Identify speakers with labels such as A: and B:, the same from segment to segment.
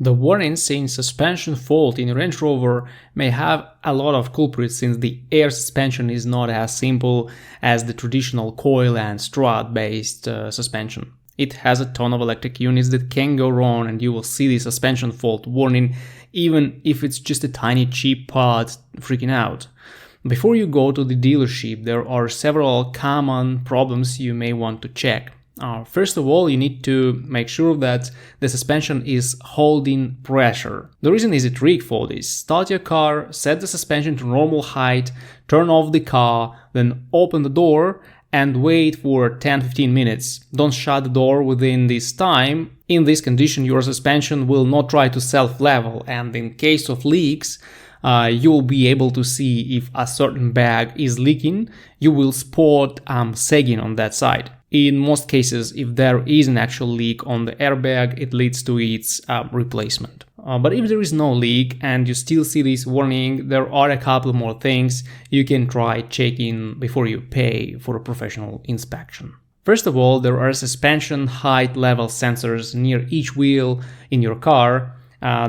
A: The warning saying suspension fault in Range Rover may have a lot of culprits since the air suspension is not as simple as the traditional coil and strut based suspension. It has a ton of electric units that can go wrong, and you will see the suspension fault warning even if it's just a tiny cheap part freaking out. Before you go to the dealership, there are several common problems you may want to check. First of all, you need to make sure that the suspension is holding pressure. The reason is a trick for this. Start your car, set the suspension to normal height, turn off the car, then open the door and wait for 10-15 minutes. Don't shut the door within this time. In this condition, your suspension will not try to self-level, and in case of leaks, you will be able to see if a certain bag is leaking. You will spot sagging on that side. In most cases, if there is an actual leak on the airbag, it leads to its replacement. But if there is no leak and you still see this warning, there are a couple more things you can try checking before you pay for a professional inspection. First of all, there are suspension height level sensors near each wheel in your car.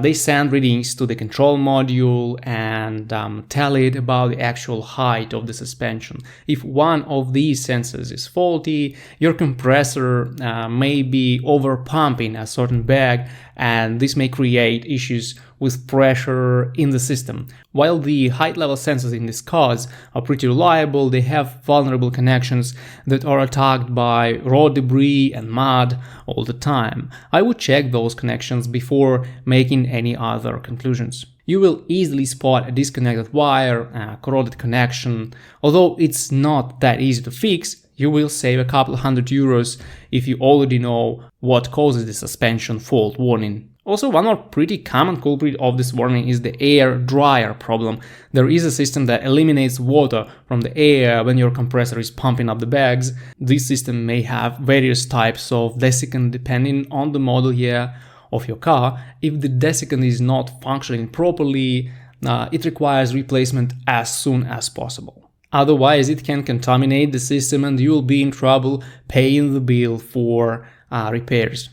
A: They send readings to the control module and tell it about the actual height of the suspension. If one of these sensors is faulty, your compressor may be over pumping a certain bag, and this may create issues with pressure in the system. While the height level sensors in these cars are pretty reliable, they have vulnerable connections that are attacked by road debris and mud all the time. I would check those connections before making any other conclusions. You will easily spot a disconnected wire, a corroded connection. Although it's not that easy to fix, you will save a couple €100 if you already know what causes the suspension fault warning. Also, one more pretty common culprit of this warning is the air dryer problem. There is a system that eliminates water from the air when your compressor is pumping up the bags. This system may have various types of desiccant depending on the model year of your car. If the desiccant is not functioning properly, it requires replacement as soon as possible. Otherwise, it can contaminate the system and you will be in trouble paying the bill for repairs.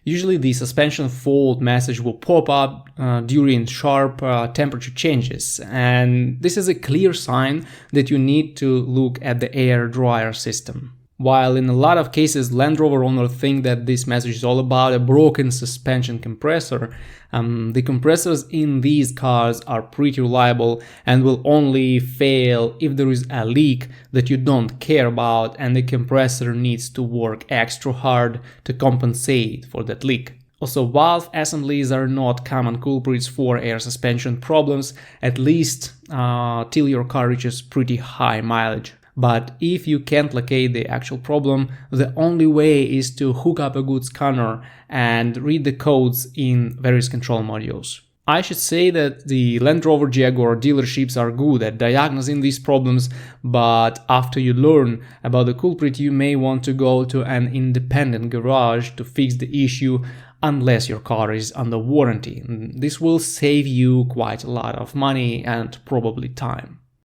A: Usually the suspension fault message will pop up during sharp temperature changes, and this is a clear sign that you need to look at the air dryer system. While in a lot of cases Land Rover owners think that this message is all about a broken suspension compressor, the compressors in these cars are pretty reliable and will only fail if there is a leak that you don't care about and the compressor needs to work extra hard to compensate for that leak. Also, valve assemblies are not common culprits for air suspension problems, at least till your car reaches pretty high mileage. But if you can't locate the actual problem, the only way is to hook up a good scanner and read the codes in various control modules. I should say that the Land Rover Jaguar dealerships are good at diagnosing these problems, but after you learn about the culprit, you may want to go to an independent garage to fix the issue unless your car is under warranty. This will save you quite a lot of money and probably time.